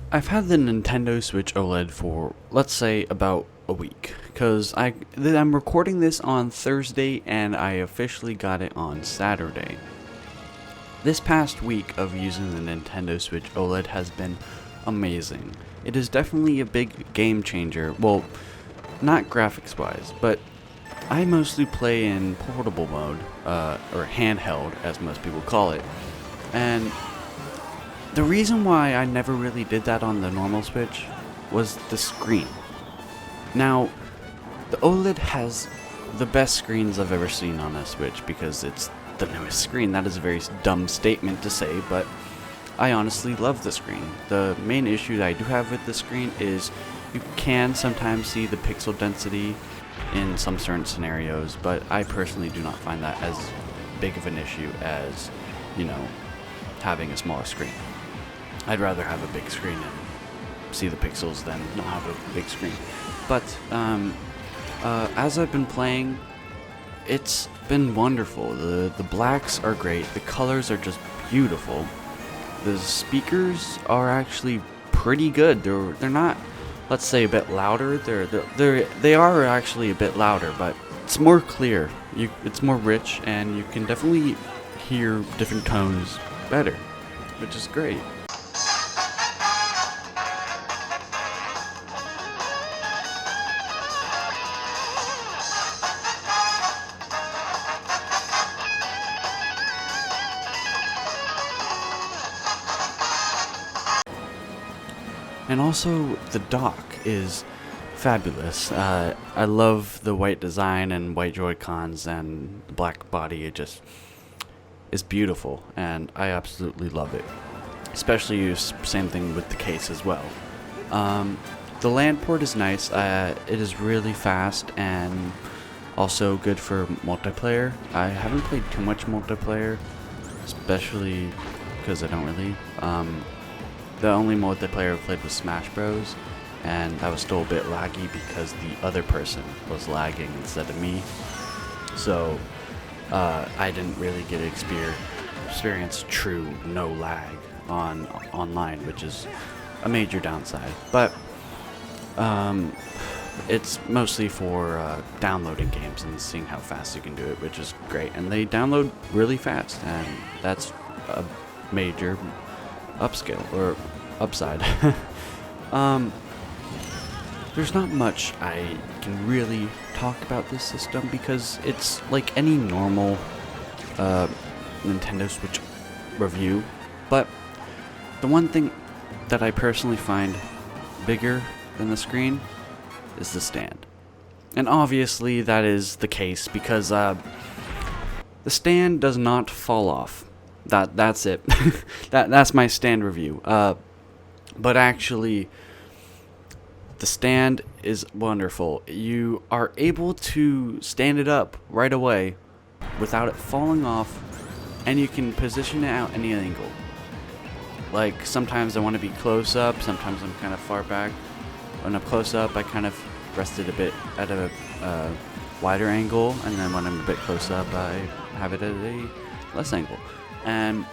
I've had the Nintendo Switch OLED for, let's say, about a week. Because I'm recording this on Thursday and I officially got it on Saturday. This past week of using the Nintendo Switch OLED has been amazing. It is definitely a big game changer. Well, not graphics wise, but I mostly play in portable mode, or handheld as most people call it. And the reason why I never really did that on the normal Switch was the screen. Now, the OLED has the best screens I've ever seen on a Switch because it's the newest screen. That is a very dumb statement to say, but I honestly love the screen. The main issue that I do have with the screen is you can sometimes see the pixel density in some certain scenarios, but I personally do not find that as big of an issue as, having a smaller screen. I'd rather have a big screen and see the pixels than not have a big screen. But as I've been playing, it's been wonderful. The blacks are great. The colors are just beautiful. The speakers are actually pretty good. They're not, let's say, a bit louder. They are actually a bit louder, but it's more clear. It's more rich, and you can definitely hear different tones better, which is great. And also, the dock is fabulous. I love the white design and white Joy-Cons and the black body. It just is beautiful, and I absolutely love it. Especially, same thing with the case as well. The LAN port is nice. It is really fast and also good for multiplayer. I haven't played too much multiplayer, especially because I don't really. The only multiplayer I played was Smash Bros, and that was still a bit laggy because the other person was lagging instead of me. So I didn't really get to experience true no lag online, which is a major downside. But it's mostly for downloading games and seeing how fast you can do it, which is great. And they download really fast, and that's a major upscale or upside. There's not much I can really talk about this system because it's like any normal Nintendo Switch review, but the one thing that I personally find bigger than the screen is the stand. And obviously that is the case because the stand does not fall off. That's it. That's my stand review. But actually, the stand is wonderful. You are able to stand it up right away without it falling off, and you can position it at any angle. Like, sometimes I want to be close up, sometimes I'm kind of far back. When I'm close up, I kind of rest it a bit at a wider angle, and then when I'm a bit close up, I have it at a less angle. And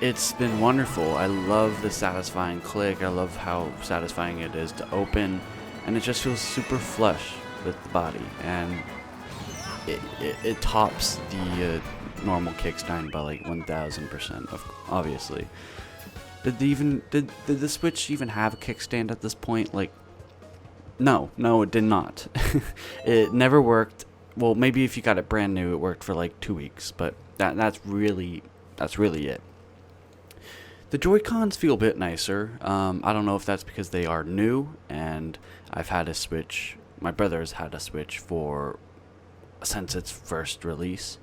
it's been wonderful. I love the satisfying click. I love how satisfying it is to open, and it just feels super flush with the body, and it tops the normal kickstand by like 1000%. Obviously, did the Switch even have a kickstand at this point? Like, no, it did not. It never worked. Well, maybe if you got it brand new, it worked for like 2 weeks, but that's really it. The Joy-Cons feel a bit nicer. I don't know if that's because they are new, and I've had a Switch. My brother's had a Switch since its first release,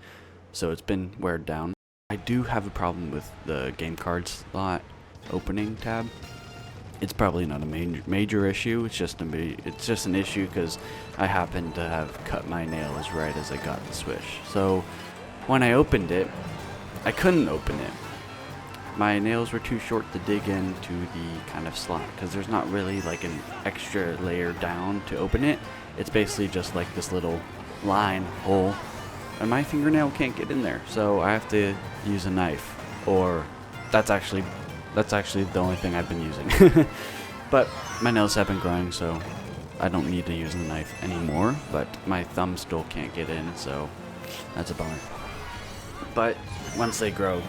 so it's been weared down. I do have a problem with the game card slot opening tab. It's probably not a major issue. It's just an issue because I happen to have cut my nails right as I got the Switch. So when I opened it, I couldn't open it. My nails were too short to dig into the kind of slot because there's not really like an extra layer down to open it. It's basically just like this little line hole, and my fingernail can't get in there, so I have to use a knife. Or that's actually the only thing I've been using. But my nails have been growing, so I don't need to use the knife anymore. But my thumb still can't get in, so that's a bummer. But once they grow,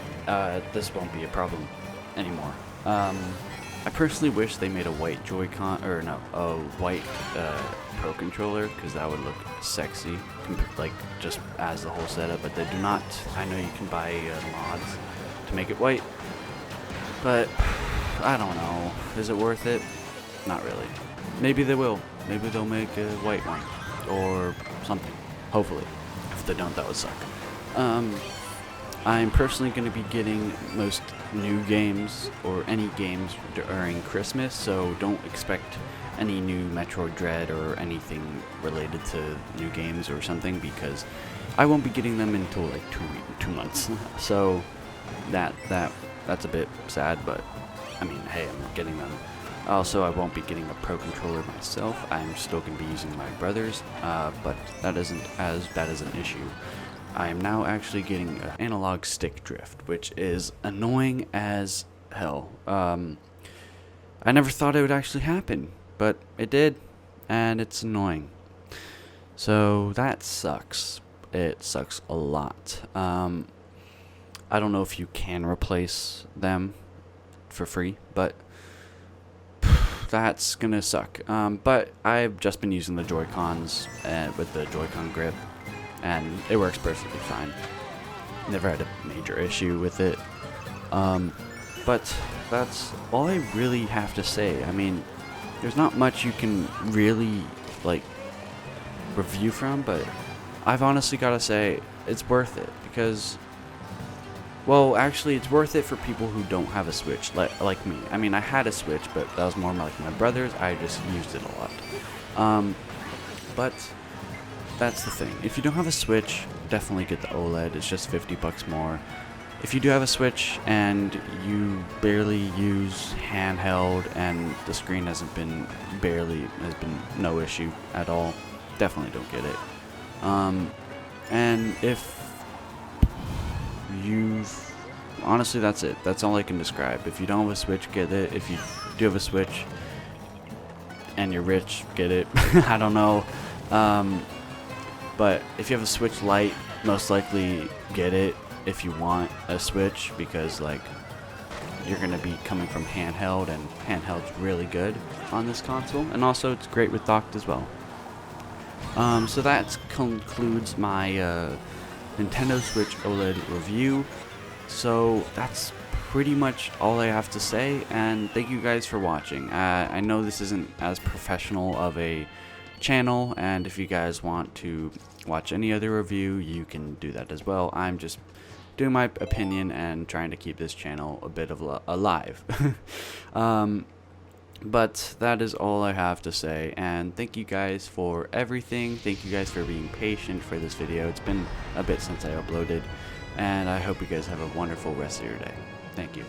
this won't be a problem anymore. I personally wish they made a white Joy-Con, or no, a white Pro controller, because that would look sexy, like just as the whole setup. But they do not. I know you can buy mods to make it white, but I don't know. Is it worth it? Not really. Maybe they will. Maybe they'll make a white one or something. Hopefully. If they don't, that would suck. I'm personally going to be getting most new games or any games during Christmas, so don't expect any new Metroid Dread or anything related to new games or something, because I won't be getting them until like 2 months. So that's a bit sad, but I mean, hey, I'm getting them. Also, I won't be getting a Pro controller myself. I'm still going to be using my brother's, but that isn't as bad as an issue. I am now actually getting an analog stick drift, which is annoying as hell. I never thought it would actually happen, but it did, and it's annoying. So that sucks. It sucks a lot. I don't know if you can replace them for free, but that's gonna suck. But I've just been using the Joy-Cons with the Joy-Con grip, and it works perfectly fine. Never had a major issue with it. But that's all I really have to say. I mean, there's not much you can really like review from, but I've honestly got to say it's worth it, because, well, actually it's worth it for people who don't have a Switch like me. I mean, I had a Switch, but that was more like my brother's. I just used it a lot. But that's the thing. If you don't have a Switch, definitely get the OLED. It's just $50 more. If you do have a Switch and you barely use handheld and the screen has been no issue at all, definitely don't get it. And if you've, honestly, that's it. That's all I can describe. If you don't have a Switch, get it. If you do have a Switch and you're rich, get it. I don't know. But if you have a Switch Lite, most likely get it if you want a Switch, because like you're gonna be coming from handheld, and handheld's really good on this console, and also it's great with docked as well. So that concludes my Nintendo Switch OLED review. So that's pretty much all I have to say, and thank you guys for watching. I know this isn't as professional of a channel, and if you guys want to watch any other review, you can do that as well. I'm just doing my opinion and trying to keep this channel a bit of alive. But that is all I have to say, and thank you guys for everything. Thank you guys for being patient for this video. It's been a bit since I uploaded, and I hope you guys have a wonderful rest of your day. Thank you.